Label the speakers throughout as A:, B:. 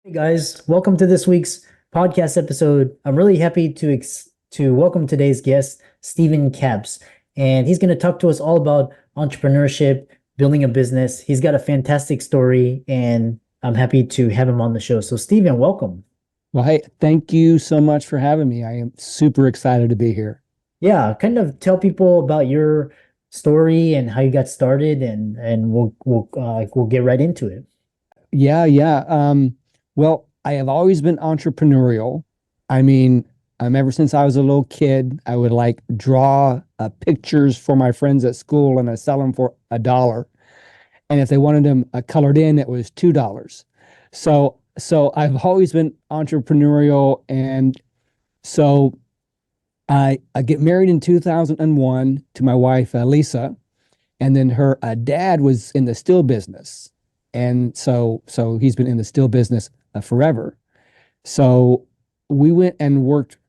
A: Hey guys, welcome to this week's podcast episode. I'm really happy to welcome today's guest, Stephen Capps, and he's going to talk to us all about entrepreneurship, building a business. He's got a fantastic story, and I'm happy to have him on the show. So, Stephen, welcome.
B: Well, hey, thank you so much for having me. I am super excited to be here.
A: Yeah, kind of tell people about your story and how you got started, and we'll get right into it.
B: Yeah. Well, I have always been entrepreneurial. I mean, ever since I was a little kid, I would like draw pictures for my friends at school and I sell them for $1. And if they wanted them colored in, it was $2. So I've always been entrepreneurial, and so I get married in 2001 to my wife Lisa, and then her dad was in the steel business, and so he's been in the steel business forever. So we went and worked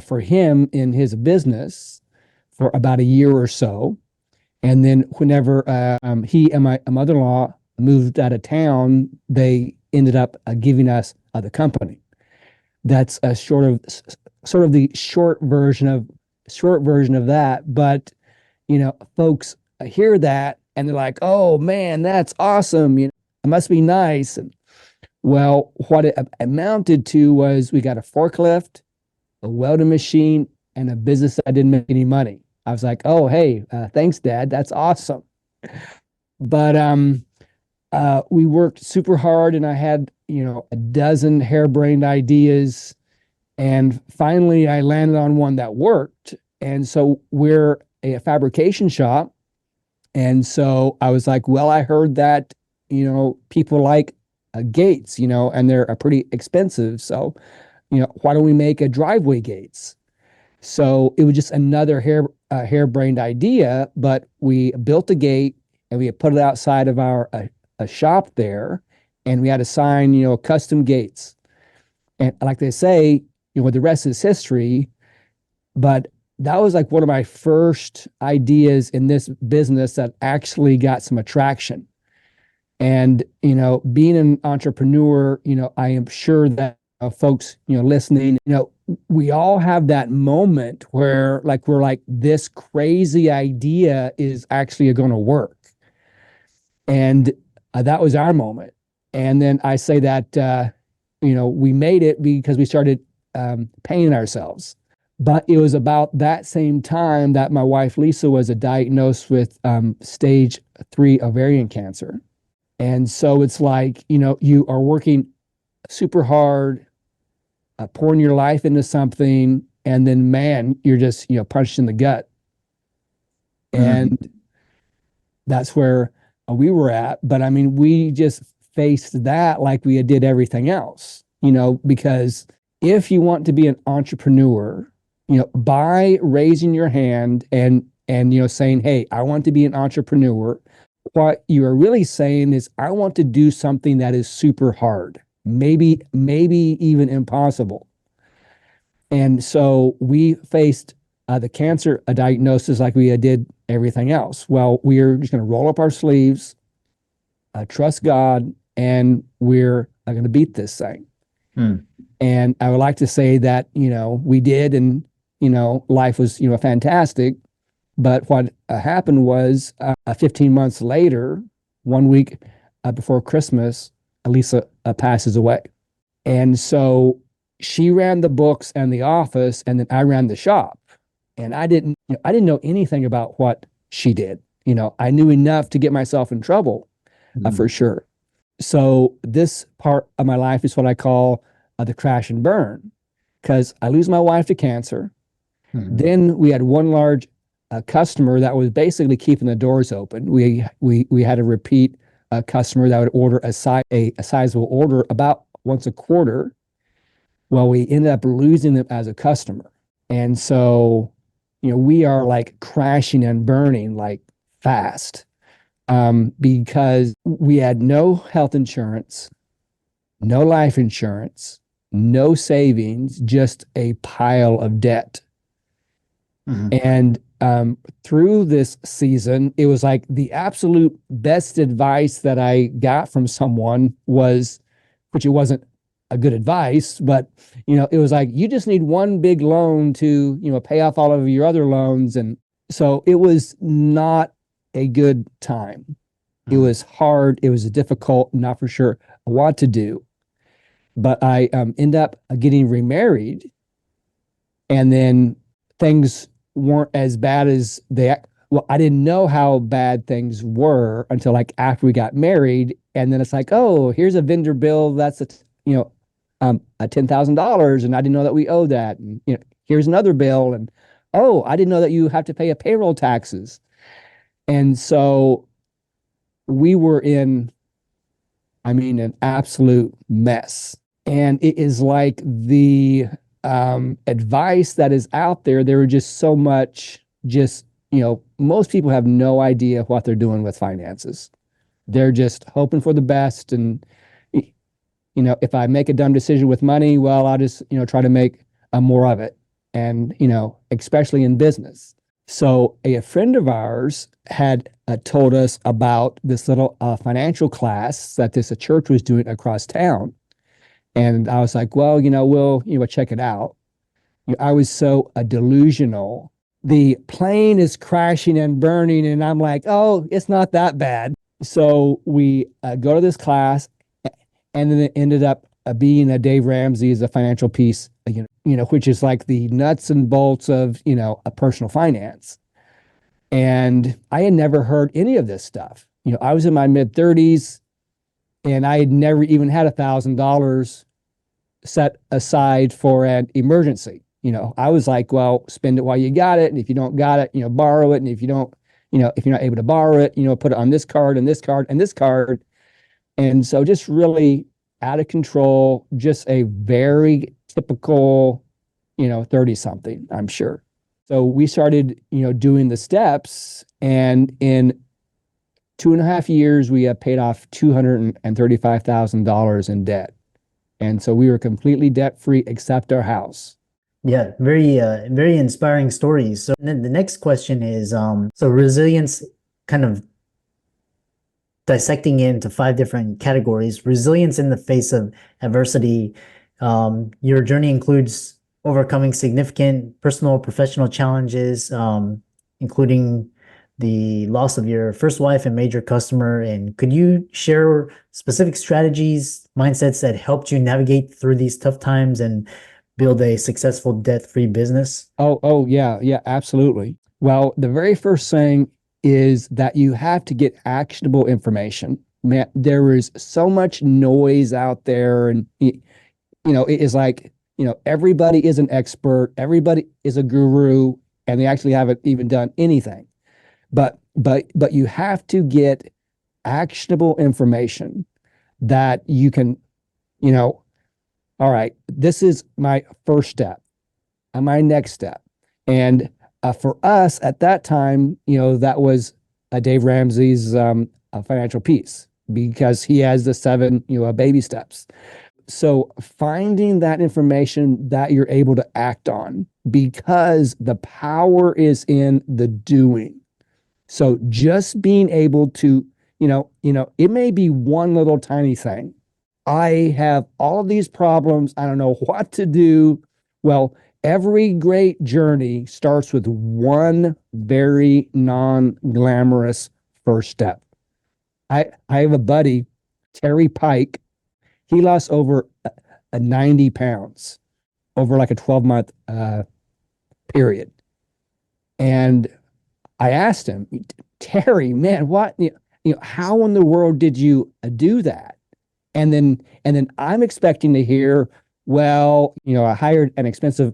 B: for him in his business for about a year or so, and then whenever he and my mother-in-law moved out of town, they ended up giving us the company. That's a sort of the short version of that. But folks hear that and they're like, "Oh man, that's awesome! It must be nice." And well, what it amounted to was we got a forklift, a welding machine, and a business that didn't make any money. I was like, "Oh, hey, thanks, Dad. That's awesome." But we worked super hard, and I had a dozen harebrained ideas, and finally I landed on one that worked. And so we're a fabrication shop. And so I was like, well, I heard that, people like gates, and they're pretty expensive. So, why don't we make a driveway gates? So it was just another harebrained idea, but we built a gate and we put it outside of our a shop there, and we had a sign, custom gates. And like they say, the rest is history. But that was like one of my first ideas in this business that actually got some attraction. And, being an entrepreneur, I am sure that folks, listening, we all have that moment where like we're like, this crazy idea is actually going to work. And that was our moment. And then I say that, we made it because we started paying ourselves. But it was about that same time that my wife Lisa was diagnosed with stage 3 ovarian cancer. And so it's like, you are working super hard, pouring your life into something, and then, man, you're just, punched in the gut.
A: Mhm.
B: And that's where we were at. But I mean, we just faced that like we did everything else, because if you want to be an entrepreneur, by raising your hand and saying, "Hey, I want to be an entrepreneur," what you are really saying is, "I want to do something that is super hard, maybe even impossible." And so we faced the cancer diagnosis like we did everything else. Well, we're just going to roll up our sleeves, trust God, and we're going to beat this thing.
A: Mm.
B: And I would like to say that, we did, and, life was, fantastic. But what happened was 15 months later, 1 week before Christmas, Elisa passes away. And so she ran the books and the office, and then I ran the shop. And I didn't know anything about what she did. I knew enough to get myself in trouble for
A: Mm.
B: sure. So this part of my life is what I call the crash and burn, because I lose my wife to cancer.
A: Mhm.
B: Then we had one large customer that was basically keeping the doors open. We had a repeat customer that would order a sizable order about once a quarter. Well, we ended up losing them as a customer, and so we are like crashing and burning like fast, because we had no health insurance, no life insurance, no savings, just a pile of debt.
A: Mhm.
B: And through this season, it was like the absolute best advice that I got from someone was which it wasn't a good advice, but it was like you just need one big loan to, pay off all of your other loans. And so it was not a good time. It
A: Mhm.
B: was hard. It was difficult, not for sure what to do. But I end up getting remarried, and then things weren't as bad as well, I didn't know how bad things were until like after we got married. And then it's like, oh, here's a vendor bill. That's a $10,000. And I didn't know that we owe that. And, here's another bill. And, oh, I didn't know that you have to pay a payroll taxes. And so we were an absolute mess. And it is like the advice that is out there. There were just so much, most people have no idea what they're doing with finances. They're just hoping for the best. And, if I make a dumb decision with money, well, I'll just, try to make more of it. And, especially in business. So a friend of ours had told us about this little financial class that this church was doing across town. And I was like, well, we'll, check it out. I was so delusional. The plane is crashing and burning, and I'm like, oh, it's not that bad. So we go to this class, and then it ended up being a Dave Ramsey as a financial piece, which is like the nuts and bolts of, a personal finance. And I had never heard any of this stuff. I was in my mid 30s, and I had never even had $1,000 set aside for an emergency. I was like, well, spend it while you got it. And if you don't got it, borrow it. And if you don't, if you're not able to borrow it, put it on this card and this card and this card. And so just really out of control, just a very typical, 30 something, I'm sure. So we started, doing the steps, and in 2.5 years, we have paid off $235,000 in debt. And so we were completely debt free except our house.
A: Yeah, very inspiring stories. So then the next question is, so resilience, kind of dissecting it into 5 different categories. Resilience in the face of adversity. Your journey includes overcoming significant personal, professional challenges, including the loss of your first wife and major customer. And could you share specific strategies, mindsets that helped you navigate through these tough times and build a successful debt-free business?
B: Oh, yeah, yeah, absolutely. Well, the very first thing is that you have to get actionable information. Man, there is so much noise out there, and it is like, everybody is an expert, everybody is a guru, and they actually haven't even done anything. But you have to get actionable information that you can, all right, this is my first step and my next step. And for us at that time, that was Dave Ramsey's financial piece, because he has the 7, baby steps. So finding that information that you're able to act on, because the power is in the doing. So just being able to, it may be one little tiny thing. I have all of these problems. I don't know what to do. Well, every great journey starts with one very non-glamorous first step. I have a buddy, Terry Pike. He lost over 90 pounds over like a 12-month period. And I asked him, Terry, man, what, how in the world did you do that? And then I'm expecting to hear, well, I hired an expensive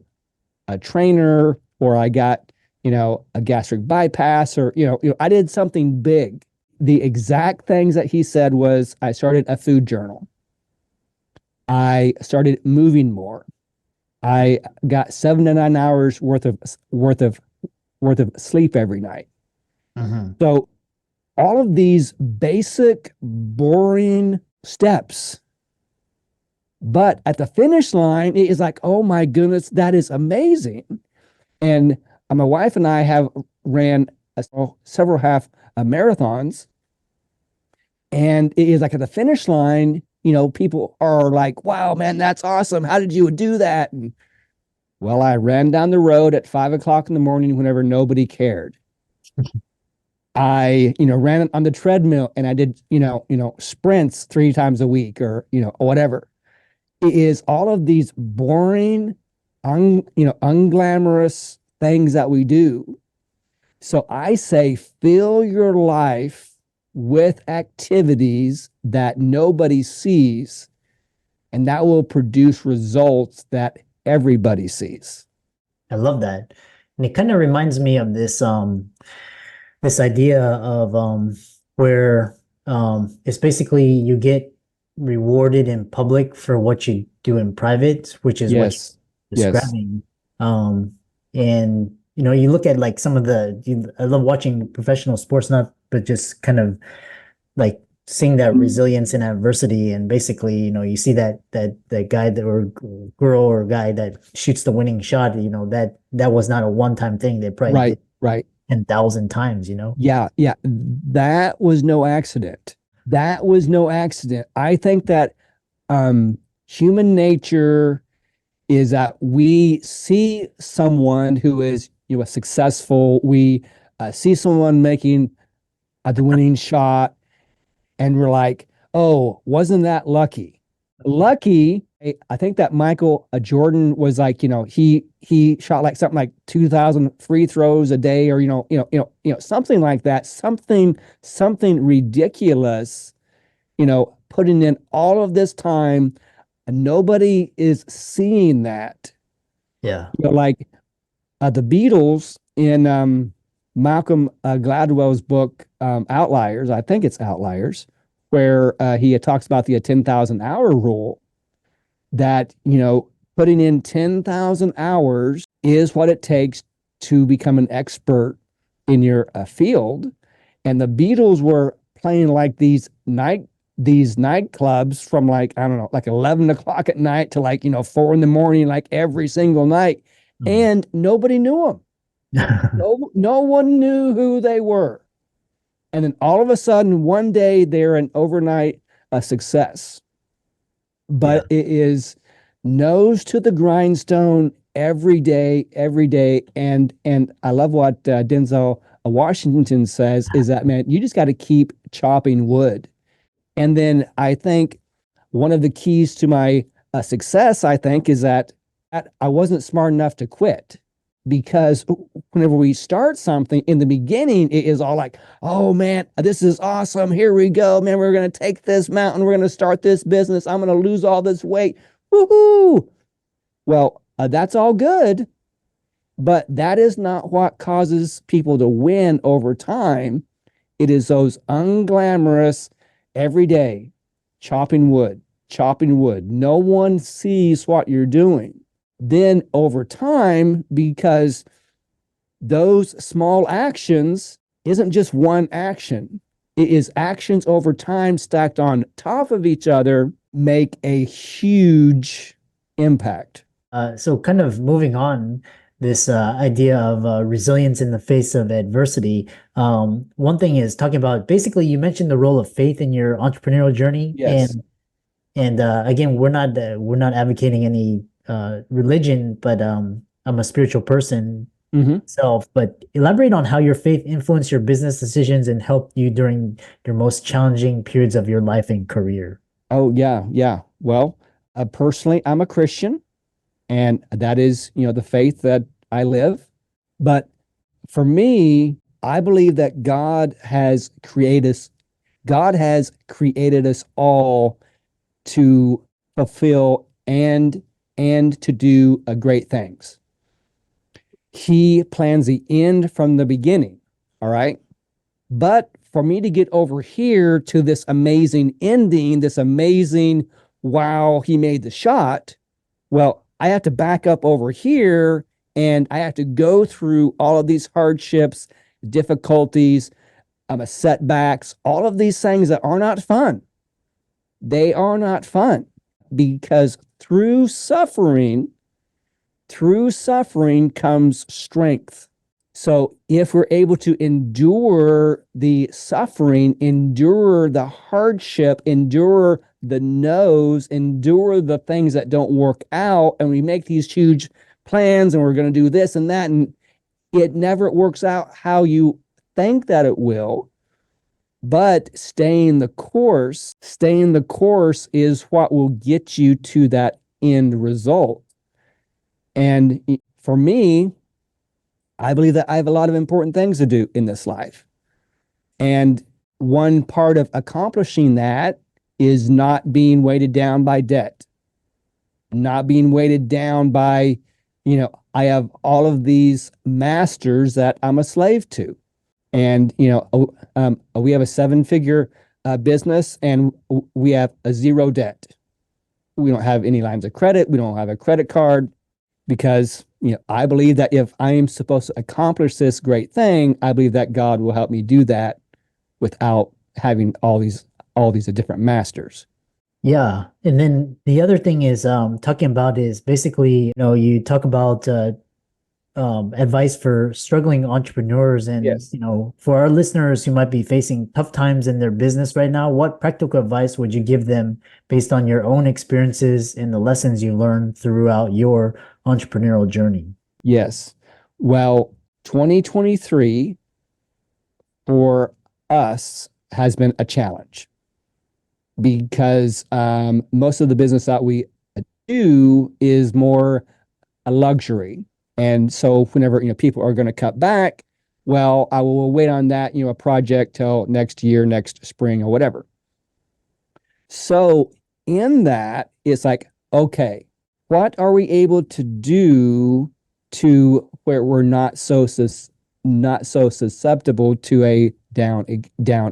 B: trainer, or I got, a gastric bypass, or, I did something big. The exact things that he said was, I started a food journal. I started moving more. I got 7 to 9 hours worth of sleep every night.
A: Mhm.
B: So all of these basic, boring steps. But at the finish line, it is like, oh my goodness, that is amazing. And my wife and I have ran several half marathons. And it is like at the finish line, people are like, wow, man, that's awesome. How did you do that? And well, I ran down the road at 5 o'clock in the morning whenever nobody cared. I, ran on the treadmill and I did, sprints 3 times a week or whatever. It is all of these boring, unglamorous things that we do. So I say fill your life with activities that nobody sees, and that will produce results that everybody sees.
A: I love that. And it kind of reminds me of this idea of where it's basically you get rewarded in public for what you do in private, which is what
B: Yes.
A: you're
B: Yes.
A: describing. And you look at like some of I love watching professional sports, not but just kind of like seeing that resilience in adversity. And basically, you see that guy or girl or guy that shoots the winning shot, that was not a one-time thing. They probably
B: Right.
A: did
B: Right.
A: 10,000 times.
B: Yeah. Yeah. That was no accident. That was no accident. I think that human nature is that we see someone who is successful. We see someone making the winning shot, and we're like, oh, wasn't that lucky? Lucky. I think that Michael Jordan was like, he shot like something like 2,000 free throws a day, or something like that, something ridiculous. Putting in all of this time, and nobody is seeing that.
A: Yeah.
B: Like the Beatles in Malcolm Gladwell's book, Outliers, I think it's Outliers, where he talks about the 10,000 hour rule, that, putting in 10,000 hours is what it takes to become an expert in your field. And the Beatles were playing like these nightclubs from like, I don't know, like 11 o'clock at night to like, 4 in the morning, like every single night.
A: Mhm.
B: And nobody knew them. No one knew who they were. And then all of a sudden, one day they're an overnight success.
A: Yeah.
B: But it is nose to the grindstone every day, every day. And I love what Denzel Washington says, is that, man, you just got to keep chopping wood. And then I think one of the keys to my success, I think, is that I wasn't smart enough to quit. Because whenever we start something in the beginning, it is all like, oh man, this is awesome. Here we go, man. We're going to take this mountain. We're going to start this business. I'm going to lose all this weight. Woohoo. Well, that's all good, but that is not what causes people to win over time. It is those unglamorous, every day, chopping wood, chopping wood. No one sees what you're doing. Then over time, because those small actions isn't just one action, it is actions over time stacked on top of each other, make a huge impact.
A: So kind of moving on, this idea of resilience in the face of adversity. One thing is talking about basically you mentioned the role of faith in your entrepreneurial journey,
B: Yes.
A: and again, we're not advocating any religion, but I'm a spiritual person
B: Mm-hmm.
A: myself. But elaborate on how your faith influenced your business decisions and helped you during your most challenging periods of your life and career.
B: Oh, yeah. Yeah. Well, personally, I'm a Christian, and that is, the faith that I live. But for me, I believe that God has created us all to fulfill and to do great things. He plans the end from the beginning. All right. But for me to get over here to this amazing ending, this amazing, wow, he made the shot. Well, I have to back up over here, and I have to go through all of these hardships, difficulties, setbacks, all of these things that are not fun. They are not fun, because through suffering comes strength. So if we're able to endure the suffering, endure the hardship, endure the no's, endure the things that don't work out, and we make these huge plans and we're going to do this and that, and it never works out how you think that it will, but staying the course is what will get you to that end result. And for me, I believe that I have a lot of important things to do in this life. And one part of accomplishing that is not being weighted down by debt, not being weighted down by, I have all of these masters that I'm a slave to. And, we have a 7-figure business and we have a zero debt. We don't have any lines of credit. We don't have a credit card because, I believe that if I am supposed to accomplish this great thing, I believe that God will help me do that without having all these different masters.
A: Yeah. And then the other thing is talking about is basically, you talk about advice for struggling entrepreneurs and,
B: Yes.
A: For our listeners who might be facing tough times in their business right now, what practical advice would you give them based on your own experiences and the lessons you learned throughout your entrepreneurial journey?
B: Yes. Well, 2023 for us has been a challenge because most of the business that we do is more a luxury. And so whenever, people are going to cut back, well, I will wait on that, a project till next year, next spring or whatever. So in that, it's like, okay, what are we able to do to where we're not so susceptible to a down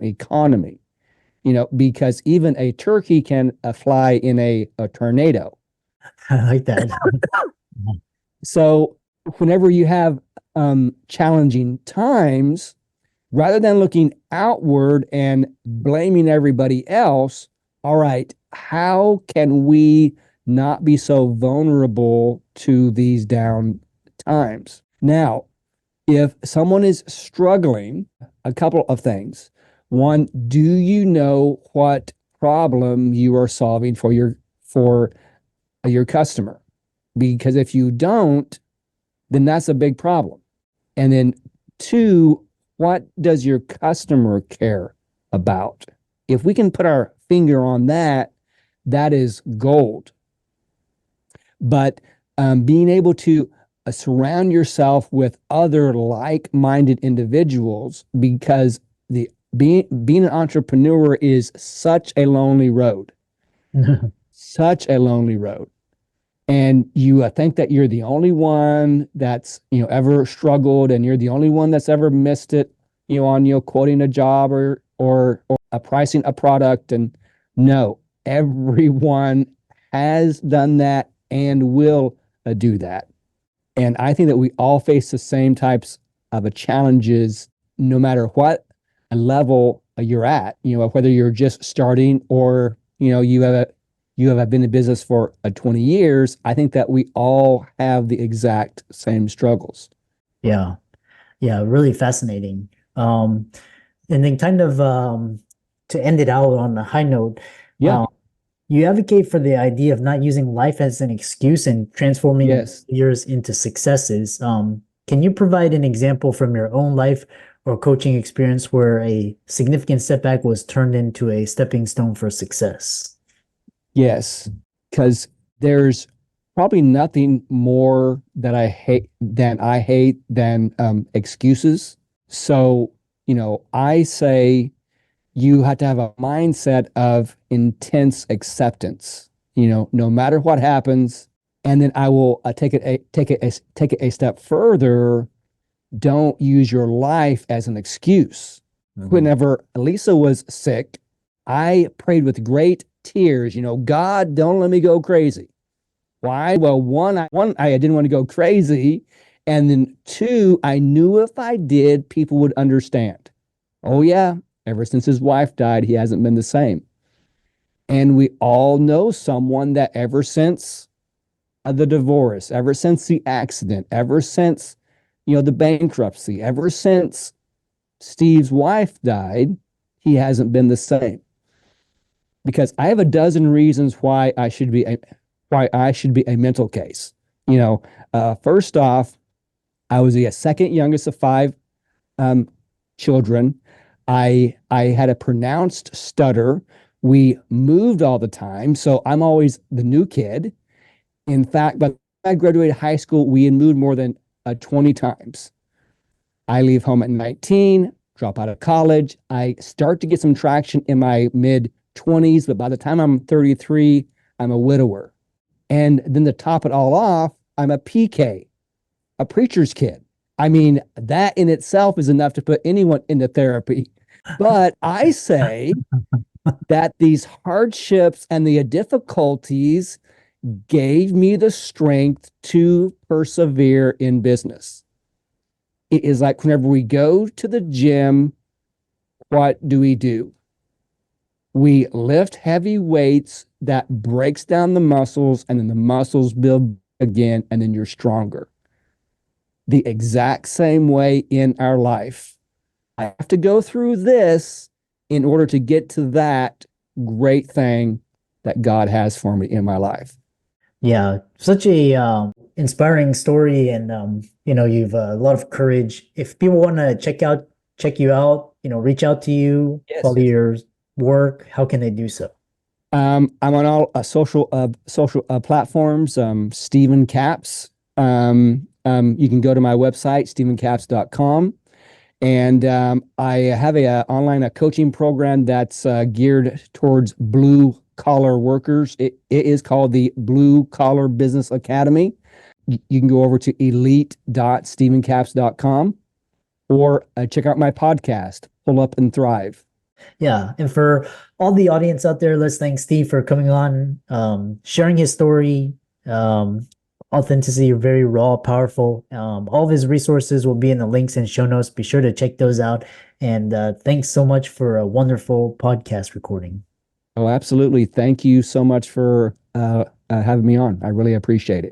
B: economy? Because even a turkey can fly in a tornado.
A: I like that.
B: So whenever you have challenging times, rather than looking outward and blaming everybody else, all right, how can we not be so vulnerable to these down times? Now, if someone is struggling, a couple of things. One, do you know what problem you are solving for your customer? Because if you don't, then that's a big problem. And then two, what does your customer care about? If we can put our finger on that, that is gold. But being able to surround yourself with other like-minded individuals, because being an entrepreneur is such a lonely road, such a lonely road. And you think that you're the only one that's ever struggled, and you're the only one that's ever missed it, on quoting a job or pricing a product. And no, everyone has done that and will do that. And I think that we all face the same types of challenges, no matter what level you're at. Whether you're just starting or you have been in business for 20 years. I think that we all have the exact same struggles.
A: Yeah. Yeah. Really fascinating. And then kind of to end it out on a high note,
B: Yeah.
A: you advocate for the idea of not using life as an excuse and transforming
B: Yes.
A: failures into successes. Can you provide an example from your own life or coaching experience where a significant setback was turned into a stepping stone for success?
B: Yes. Because there's probably nothing more that I hate than excuses. So, I say you have to have a mindset of intense acceptance, no matter what happens. And then I will take it a step further. Don't use your life as an excuse. Whenever Lisa was sick, I prayed with great tears, God, don't let me go crazy. Why? Well, one, I didn't want to go crazy. And then two, I knew if I did, people would understand. Oh, yeah. Ever since his wife died, he hasn't been the same. And we all know someone that ever since the divorce, ever since the accident, ever since the bankruptcy. Ever since Steve's wife died, he hasn't been the same. Because I have a dozen reasons why I should be a mental case. First off, I was the second youngest of five um, children. I had a pronounced stutter. We moved all the time, so I'm always the new kid. In fact, by the time I graduated high school, we had moved more than 20 times. I leave home at 19, drop out of college. I start to get some traction in my mid 20s, but by the time I'm 33, I'm a widower. And then to top it all off, I'm a PK, a preacher's kid. I mean, that in itself is enough to put anyone into therapy. But I say that these hardships and the difficulties gave me the strength to persevere in business. It is like whenever we go to the gym, what do? We lift heavy weights that breaks down the muscles, and then the muscles build again, and then you're stronger. The exact same way in our life. I have to go through this in order to get to that great thing that God has for me in my life.
A: Yeah, such a inspiring story, and you've a lot of courage. If people want to check you out, reach out to you,
B: Yes.
A: follow your work, how can they do so?
B: I'm on all social platforms. Stephen Caps. You can go to my website, stephencaps.com. And I have a online coaching program that's geared towards blue collar workers. It is called the Blue Collar Business Academy. You can go over to elite.stephencaps.com or check out my podcast, Pull Up and Thrive.
A: Yeah, and for all the audience out there, let's thank Steve for coming on, sharing his story. Authenticity, very raw, powerful. All of his resources will be in the links and show notes. Be sure to check those out. And thanks so much for a wonderful podcast recording.
B: Oh, absolutely. Thank you so much for having me on. I really appreciate it.